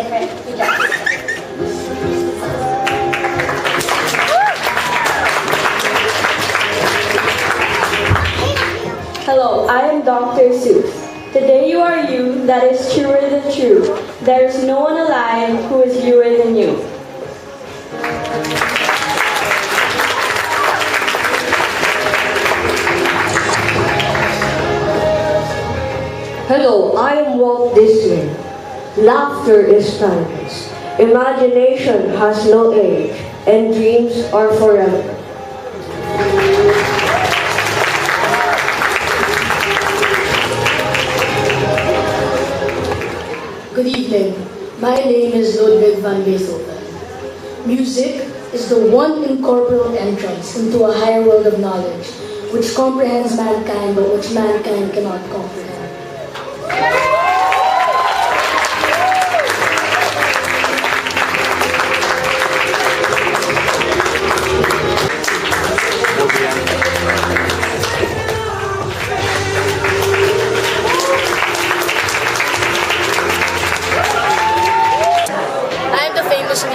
different. Good job. Hello, I am Dr. Seuss. Today you are you, that is truer than true. There is no one alive who is youer than you. Hello, I am Walt Disney. Laughter is timeless. Imagination has no age, and dreams are forever. Good evening. My name is Ludwig van Beethoven. Music is the one incorporeal entrance into a higher world of knowledge, which comprehends mankind but which mankind cannot comprehend.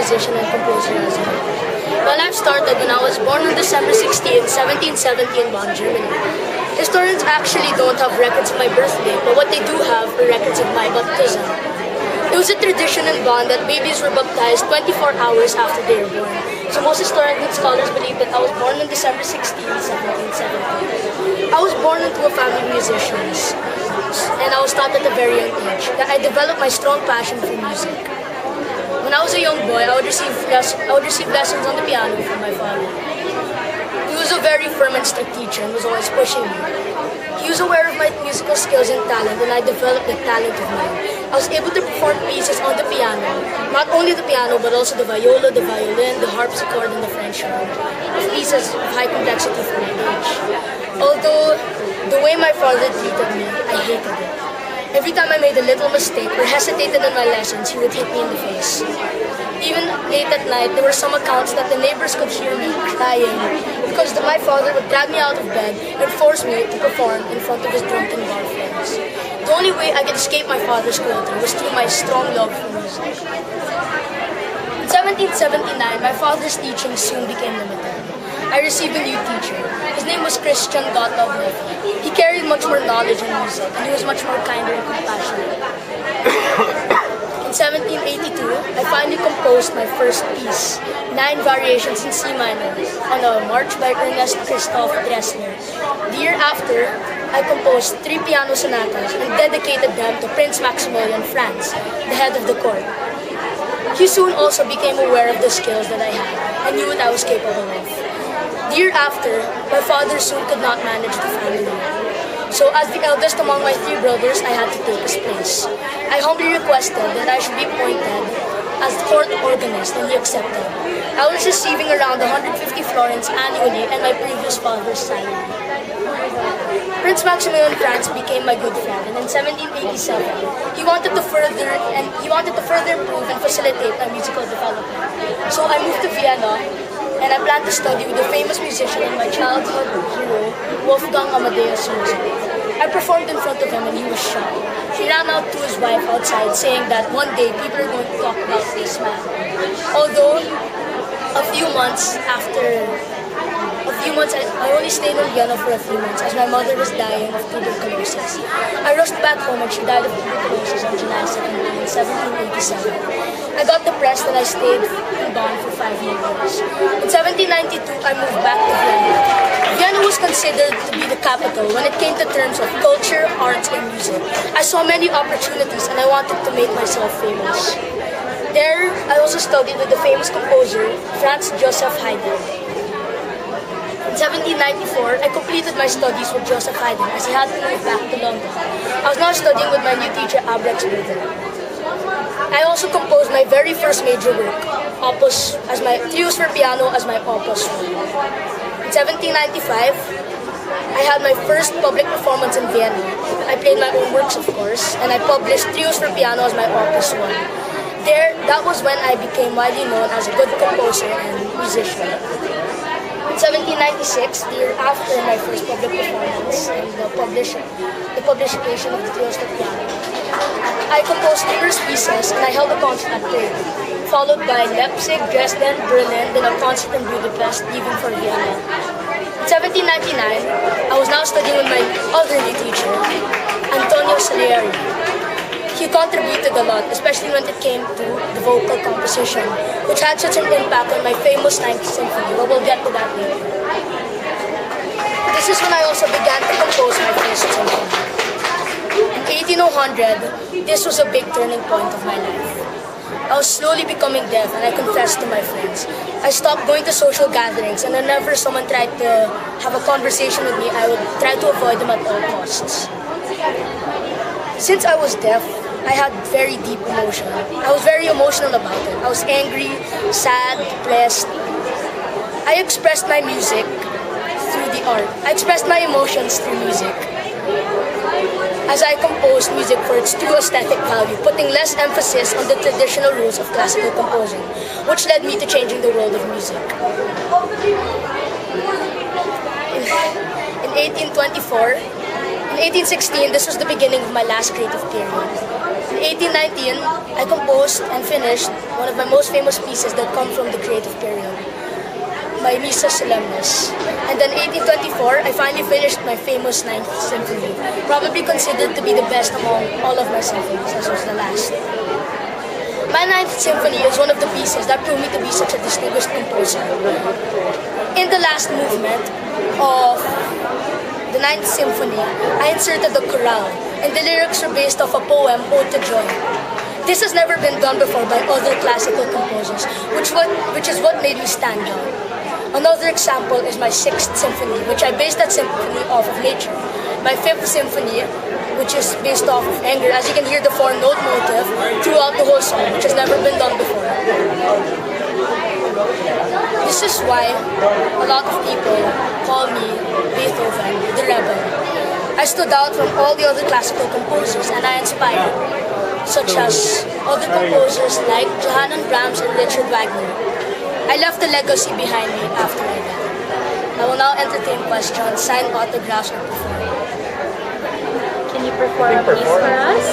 Musician and composer as well. My life started when I was born on December 16, 1770 in Bonn, Germany. Historians actually don't have records of my birthday, but what they do have are records of my baptism. It was a tradition in Bonn that babies were baptized 24 hours after they were born. So most historians and scholars believe that I was born on December 16, 1770. I was born into a family of musicians, and I was taught at a very young age that I developed my strong passion for music. When I was a young boy, I would receive lessons on the piano from my father. He was a very firm and strict teacher and was always pushing me. He was aware of my musical skills and talent, and I developed the talent of mine. I was able to perform pieces on the piano, not only the piano but also the viola, the violin, the harpsichord, and the French horn, of pieces of high complexity for my age. Although the way my father treated me, I hated it. Every time I made a little mistake or hesitated in my lessons, he would hit me in the face. Even late at night, there were some accounts that the neighbors could hear me crying because my father would drag me out of bed and force me to perform in front of his drunken bar friends. The only way I could escape my father's scolding was through my strong love for music. In 1779, my father's teaching soon became limited. I received a new teacher. His name was Christian Gottlob Nephi. He carried much more knowledge in music, and he was much more kinder and compassionate. In 1782, I finally composed my first piece, 9 variations in C minor, on a march by Ernest Christoph Dressler. The year after, I composed 3 piano sonatas and dedicated them to Prince Maximilian Franz, the head of the court. He soon also became aware of the skills that I had and knew what I was capable of. The year after, my father soon could not manage the family. So as the eldest among my 3 brothers, I had to take his place. I humbly requested that I should be appointed as the court organist, and he accepted. I was receiving around 150 florins annually and my previous father's salary. Prince Maximilian Franz became my good friend, and in 1787, he wanted to further improve and facilitate my musical development. So I moved to Vienna, and I planned to study with the famous musician and my childhood hero, Wolfgang Amadeus Mozart. I performed in front of him and he was shocked. He ran out to his wife outside saying that one day people are going to talk about this man. Although, I only stayed in Vienna for a few months as my mother was dying of tuberculosis. I rushed back home and she died of tuberculosis on July 17, 1787. I got depressed and I stayed in Bonn for 5 years. In 1792, I moved back to Vienna. Vienna was considered to be the capital when it came to terms of culture, arts, and music. I saw many opportunities and I wanted to make myself famous. There, I also studied with the famous composer, Franz Joseph Haydn. In 1794, I completed my studies with Joseph Haydn as he had to move back to London. I was now studying with my new teacher, Albrechtsberger. I also composed my very first major work, Trios for Piano as my Opus 1. In 1795, I had my first public performance in Vienna. I played my own works, of course, and I published Trios for Piano as my Opus 1. That was when I became widely known as a good composer and musician. In In 1796, the year after my first public performance and the publication of the Trios de Piano, I composed numerous pieces and I held a concert at Prague, followed by Leipzig, Dresden, Berlin, then a concert in Budapest, leaving for Vienna. In 1799, I was now studying with my other new teacher, Antonio Salieri. He contributed a lot, especially when it came to the vocal composition, which had such an impact on my famous Ninth Symphony, but we'll get to that later. This is when I also began to compose my first symphony. In 1800, this was a big turning point of my life. I was slowly becoming deaf, and I confessed to my friends. I stopped going to social gatherings, and whenever someone tried to have a conversation with me, I would try to avoid them at all costs. Since I was deaf, I had very deep emotion. I was very emotional about it. I was angry, sad, depressed. I expressed my music through the art. I expressed my emotions through music. As I composed music for its true aesthetic value, putting less emphasis on the traditional rules of classical composing, which led me to changing the world of music. In 1824, in 1816, this was the beginning of my last creative period. In 1819, I composed and finished one of my most famous pieces that come from the creative period, my Missa Solemnis. And then 1824, I finally finished my famous Ninth Symphony, probably considered to be the best among all of my symphonies. This was the last. My Ninth Symphony is one of the pieces that proved me to be such a distinguished composer. In the last movement of the Ninth Symphony, I inserted the chorale, and the lyrics are based off a poem, Ode to Joy. This has never been done before by other classical composers, which is what made me stand out. Another example is my Sixth Symphony, which I based that symphony off of nature. My Fifth Symphony, which is based off of anger, as you can hear the four-note motive throughout the whole song, which has never been done before. This is why a lot of people call me Beethoven, the rebel. I stood out from all the other classical composers and I inspired, such as other composers like Johann Brahms and Richard Wagner. I left a legacy behind me after I died. I will now entertain questions, sign autographs, or perform. Can you perform a piece for us?